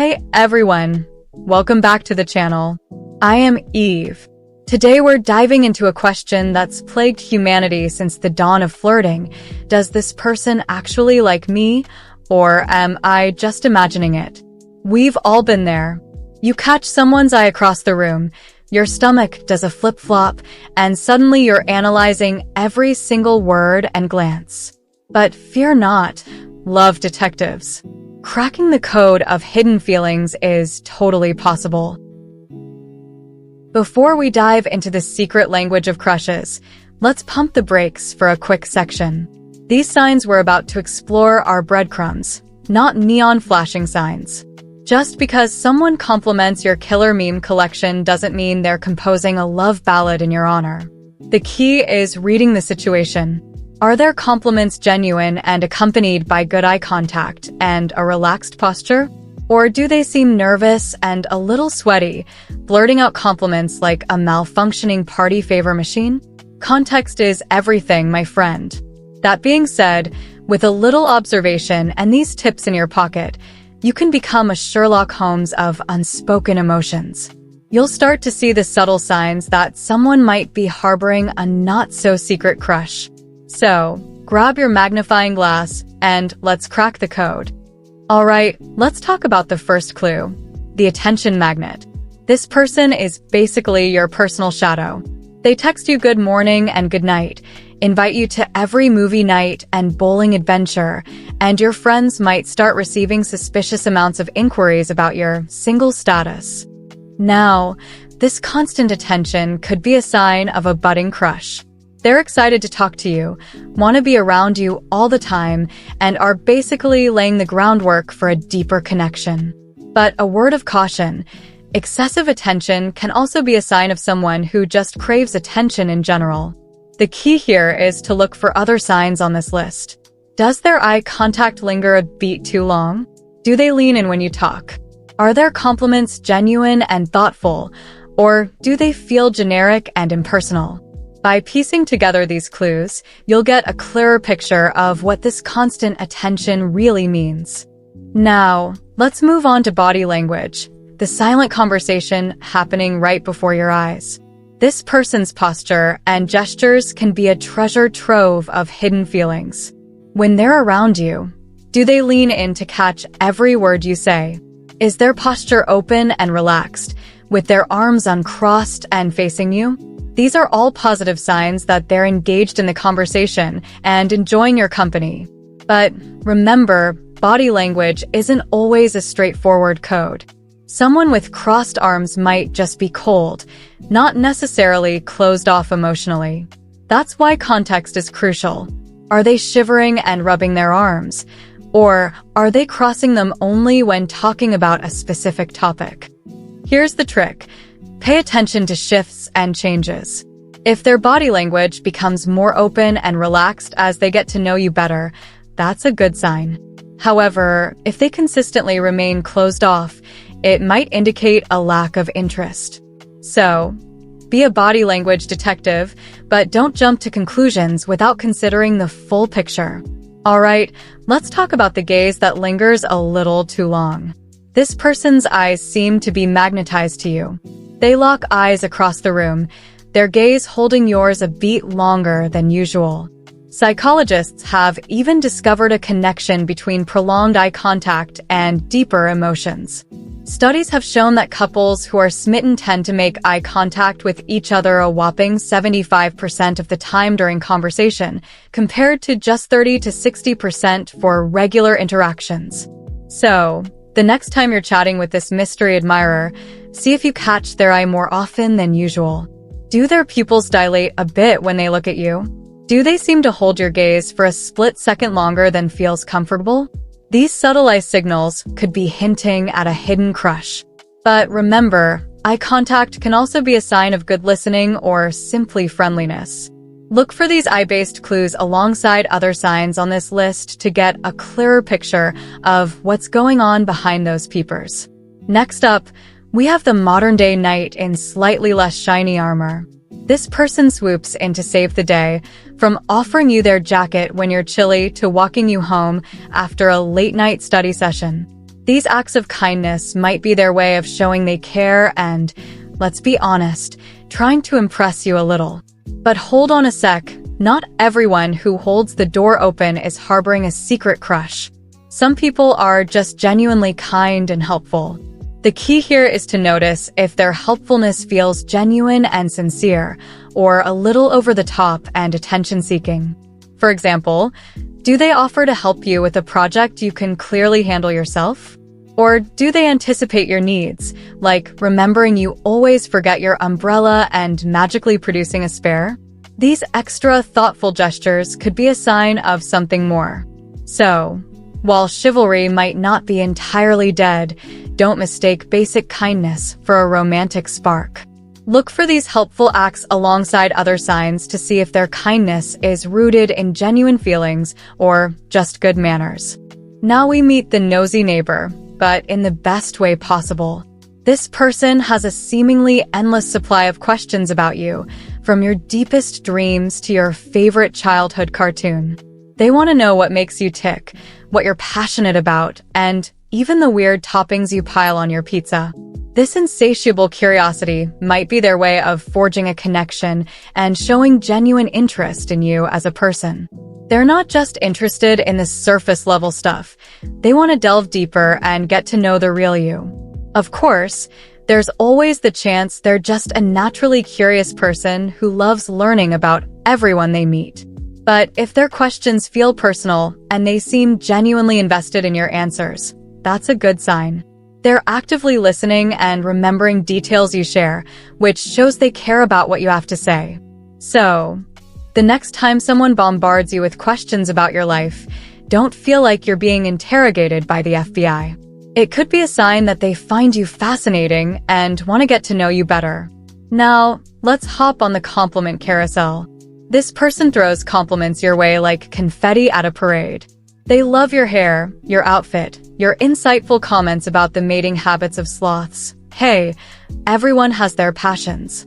Hey everyone, welcome back to the channel. I am Eve. Today we're diving into a question that's plagued humanity since the dawn of flirting. Does this person actually like me, or am I just imagining it? We've all been there. You catch someone's eye across the room, your stomach does a flip-flop, and suddenly you're analyzing every single word and glance. But fear not, love detectives. Cracking the code of hidden feelings is totally possible. Before we dive into the secret language of crushes, let's pump the brakes for a quick section. These signs we're about to explore are breadcrumbs, not neon flashing signs. Just because someone compliments your killer meme collection doesn't mean they're composing a love ballad in your honor. The key is reading the situation. Are their compliments genuine and accompanied by good eye contact and a relaxed posture? Or do they seem nervous and a little sweaty, blurting out compliments like a malfunctioning party favor machine? Context is everything, my friend. That being said, with a little observation and these tips in your pocket, you can become a Sherlock Holmes of unspoken emotions. You'll start to see the subtle signs that someone might be harboring a not-so-secret crush. So, grab your magnifying glass and let's crack the code. Alright, let's talk about the first clue, the attention magnet. This person is basically your personal shadow. They text you good morning and good night, invite you to every movie night and bowling adventure, and your friends might start receiving suspicious amounts of inquiries about your single status. Now, this constant attention could be a sign of a budding crush. They're excited to talk to you, want to be around you all the time, and are basically laying the groundwork for a deeper connection. But a word of caution, excessive attention can also be a sign of someone who just craves attention in general. The key here is to look for other signs on this list. Does their eye contact linger a beat too long? Do they lean in when you talk? Are their compliments genuine and thoughtful, or do they feel generic and impersonal? By piecing together these clues, you'll get a clearer picture of what this constant attention really means. Now, let's move on to body language, the silent conversation happening right before your eyes. This person's posture and gestures can be a treasure trove of hidden feelings. When they're around you, do they lean in to catch every word you say? Is their posture open and relaxed, with their arms uncrossed and facing you? These are all positive signs that they're engaged in the conversation and enjoying your company. But remember, body language isn't always a straightforward code. Someone with crossed arms might just be cold, not necessarily closed off emotionally. That's why context is crucial. Are they shivering and rubbing their arms? Or are they crossing them only when talking about a specific topic? Here's the trick. Pay attention to shifts and changes. If their body language becomes more open and relaxed as they get to know you better, that's a good sign. However, if they consistently remain closed off, it might indicate a lack of interest. So, be a body language detective, but don't jump to conclusions without considering the full picture. Alright, let's talk about the gaze that lingers a little too long. This person's eyes seem to be magnetized to you. They lock eyes across the room, their gaze holding yours a beat longer than usual. Psychologists have even discovered a connection between prolonged eye contact and deeper emotions. Studies have shown that couples who are smitten tend to make eye contact with each other a whopping 75% of the time during conversation, compared to just 30 to 60% for regular interactions. So, the next time you're chatting with this mystery admirer, see if you catch their eye more often than usual. Do their pupils dilate a bit when they look at you? Do they seem to hold your gaze for a split second longer than feels comfortable? These subtle eye signals could be hinting at a hidden crush. But remember, eye contact can also be a sign of good listening or simply friendliness. Look for these eye-based clues alongside other signs on this list to get a clearer picture of what's going on behind those peepers. Next up, we have the modern-day knight in slightly less shiny armor. This person swoops in to save the day, from offering you their jacket when you're chilly to walking you home after a late-night study session. These acts of kindness might be their way of showing they care and, let's be honest, trying to impress you a little. But hold on a sec, not everyone who holds the door open is harboring a secret crush. Some people are just genuinely kind and helpful. The key here is to notice if their helpfulness feels genuine and sincere, or a little over the top and attention-seeking. For example, do they offer to help you with a project you can clearly handle yourself? Or do they anticipate your needs, like remembering you always forget your umbrella and magically producing a spare? These extra thoughtful gestures could be a sign of something more. So, while chivalry might not be entirely dead, don't mistake basic kindness for a romantic spark. Look for these helpful acts alongside other signs to see if their kindness is rooted in genuine feelings or just good manners. Now we meet the nosy neighbor, but in the best way possible. This person has a seemingly endless supply of questions about you, from your deepest dreams to your favorite childhood cartoon. They want to know what makes you tick, what you're passionate about, and even the weird toppings you pile on your pizza. This insatiable curiosity might be their way of forging a connection and showing genuine interest in you as a person. They're not just interested in the surface-level stuff. They want to delve deeper and get to know the real you. Of course, there's always the chance they're just a naturally curious person who loves learning about everyone they meet. But if their questions feel personal and they seem genuinely invested in your answers, that's a good sign. They're actively listening and remembering details you share, which shows they care about what you have to say. So, the next time someone bombards you with questions about your life, don't feel like you're being interrogated by the FBI. It could be a sign that they find you fascinating and want to get to know you better. Now, let's hop on the compliment carousel. This person throws compliments your way like confetti at a parade. They love your hair, your outfit, your insightful comments about the mating habits of sloths. Hey, everyone has their passions.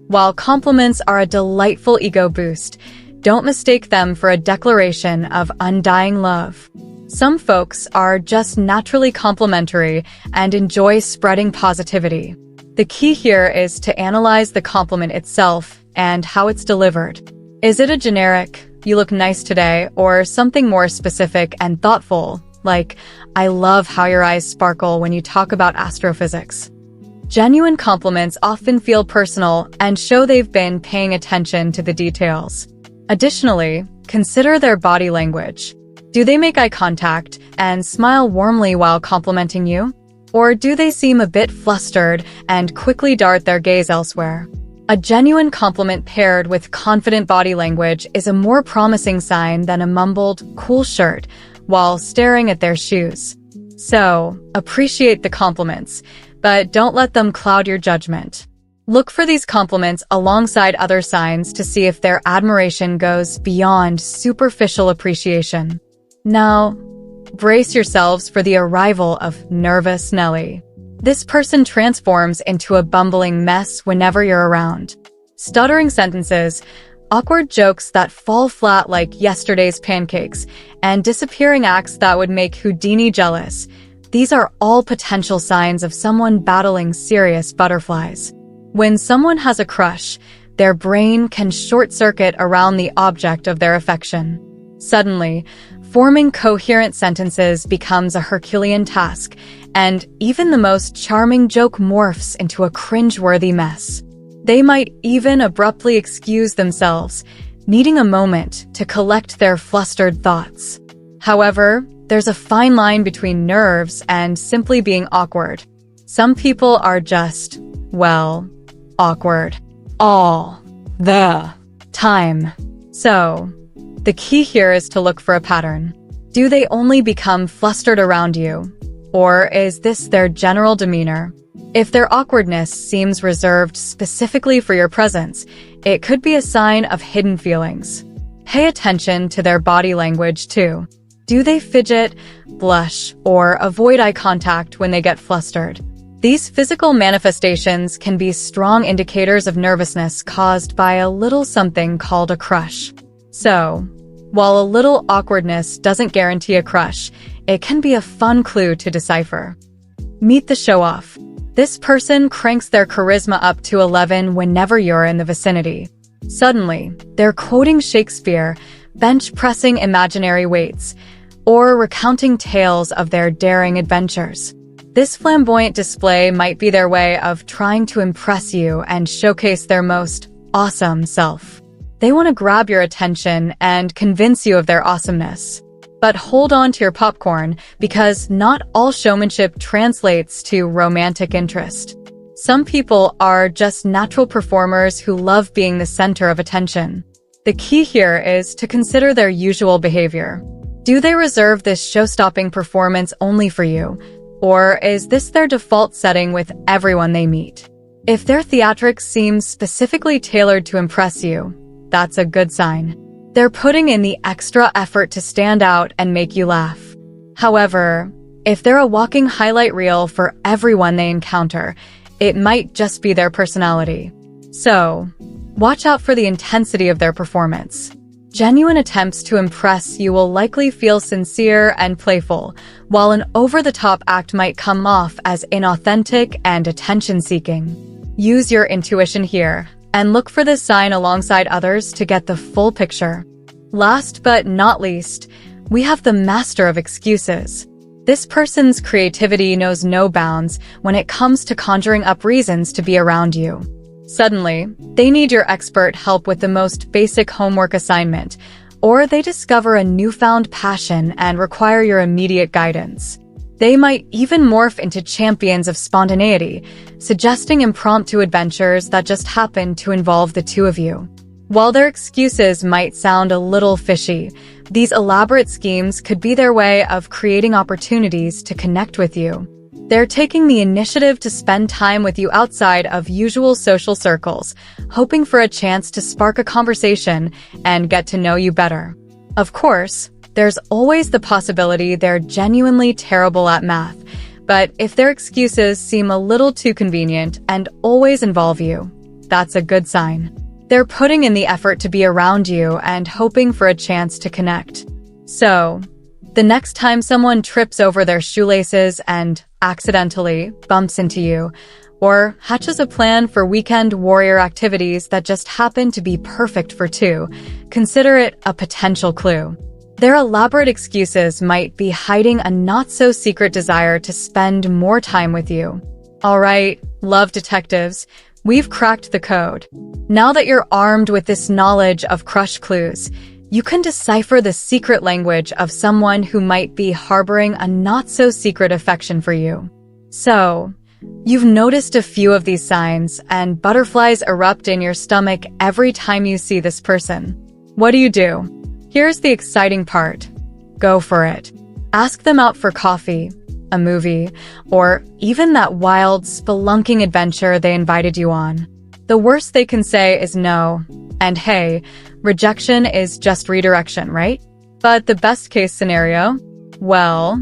While compliments are a delightful ego boost, don't mistake them for a declaration of undying love. Some folks are just naturally complimentary and enjoy spreading positivity. The key here is to analyze the compliment itself and how it's delivered. Is it a generic, "You look nice today," or something more specific and thoughtful, like, "I love how your eyes sparkle when you talk about astrophysics"? Genuine compliments often feel personal and show they've been paying attention to the details. Additionally, consider their body language. Do they make eye contact and smile warmly while complimenting you? Or do they seem a bit flustered and quickly dart their gaze elsewhere? A genuine compliment paired with confident body language is a more promising sign than a mumbled, "cool shirt," while staring at their shoes. So, appreciate the compliments, but don't let them cloud your judgment. Look for these compliments alongside other signs to see if their admiration goes beyond superficial appreciation. Now, brace yourselves for the arrival of Nervous Nelly. This person transforms into a bumbling mess whenever you're around. Stuttering sentences, awkward jokes that fall flat like yesterday's pancakes, and disappearing acts that would make Houdini jealous. These are all potential signs of someone battling serious butterflies. When someone has a crush, their brain can short-circuit around the object of their affection. Suddenly, forming coherent sentences becomes a Herculean task, and even the most charming joke morphs into a cringe-worthy mess. They might even abruptly excuse themselves, needing a moment to collect their flustered thoughts. However, there's a fine line between nerves and simply being awkward. Some people are just, well, awkward all the time. So, the key here is to look for a pattern. Do they only become flustered around you? Or is this their general demeanor? If their awkwardness seems reserved specifically for your presence, it could be a sign of hidden feelings. Pay attention to their body language too. Do they fidget, blush, or avoid eye contact when they get flustered? These physical manifestations can be strong indicators of nervousness caused by a little something called a crush. So, while a little awkwardness doesn't guarantee a crush, it can be a fun clue to decipher. Meet the show-off. This person cranks their charisma up to 11 whenever you're in the vicinity. Suddenly, they're quoting Shakespeare, bench-pressing imaginary weights, or recounting tales of their daring adventures. This flamboyant display might be their way of trying to impress you and showcase their most awesome self. They want to grab your attention and convince you of their awesomeness. But hold on to your popcorn, because not all showmanship translates to romantic interest. Some people are just natural performers who love being the center of attention. The key here is to consider their usual behavior. Do they reserve this show-stopping performance only for you? Or is this their default setting with everyone they meet? If their theatrics seem specifically tailored to impress you, that's a good sign. They're putting in the extra effort to stand out and make you laugh. However, if they're a walking highlight reel for everyone they encounter, it might just be their personality. So, watch out for the intensity of their performance. Genuine attempts to impress you will likely feel sincere and playful, while an over-the-top act might come off as inauthentic and attention-seeking. Use your intuition here, and look for this sign alongside others to get the full picture. Last but not least, we have the master of excuses. This person's creativity knows no bounds when it comes to conjuring up reasons to be around you. Suddenly, they need your expert help with the most basic homework assignment, or they discover a newfound passion and require your immediate guidance. They might even morph into champions of spontaneity, suggesting impromptu adventures that just happen to involve the two of you. While their excuses might sound a little fishy, these elaborate schemes could be their way of creating opportunities to connect with you. They're taking the initiative to spend time with you outside of usual social circles, hoping for a chance to spark a conversation and get to know you better. Of course, there's always the possibility they're genuinely terrible at math, but if their excuses seem a little too convenient and always involve you, that's a good sign. They're putting in the effort to be around you and hoping for a chance to connect. So, the next time someone trips over their shoelaces and accidentally bumps into you, or hatches a plan for weekend warrior activities that just happen to be perfect for two, consider it a potential clue. Their elaborate excuses might be hiding a not-so-secret desire to spend more time with you. Alright, love detectives, we've cracked the code. Now that you're armed with this knowledge of crush clues, you can decipher the secret language of someone who might be harboring a not-so-secret affection for you. So, you've noticed a few of these signs, and butterflies erupt in your stomach every time you see this person. What do? Here's the exciting part. Go for it. Ask them out for coffee, a movie, or even that wild, spelunking adventure they invited you on. The worst they can say is no, and hey, rejection is just redirection, right? But the best case scenario? Well,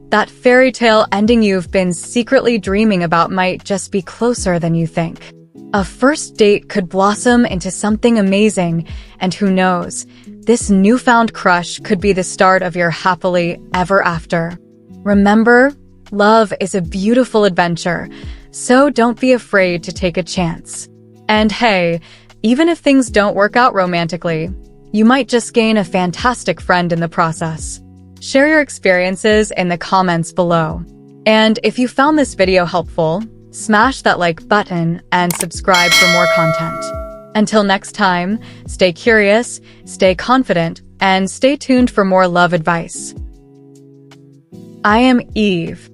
that fairy tale ending you've been secretly dreaming about might just be closer than you think. A first date could blossom into something amazing, and who knows, this newfound crush could be the start of your happily ever after. Remember, love is a beautiful adventure, so don't be afraid to take a chance. And hey, even if things don't work out romantically, you might just gain a fantastic friend in the process. Share your experiences in the comments below. And if you found this video helpful, smash that like button and subscribe for more content. Until next time, stay curious, stay confident, and stay tuned for more love advice. I am Eve.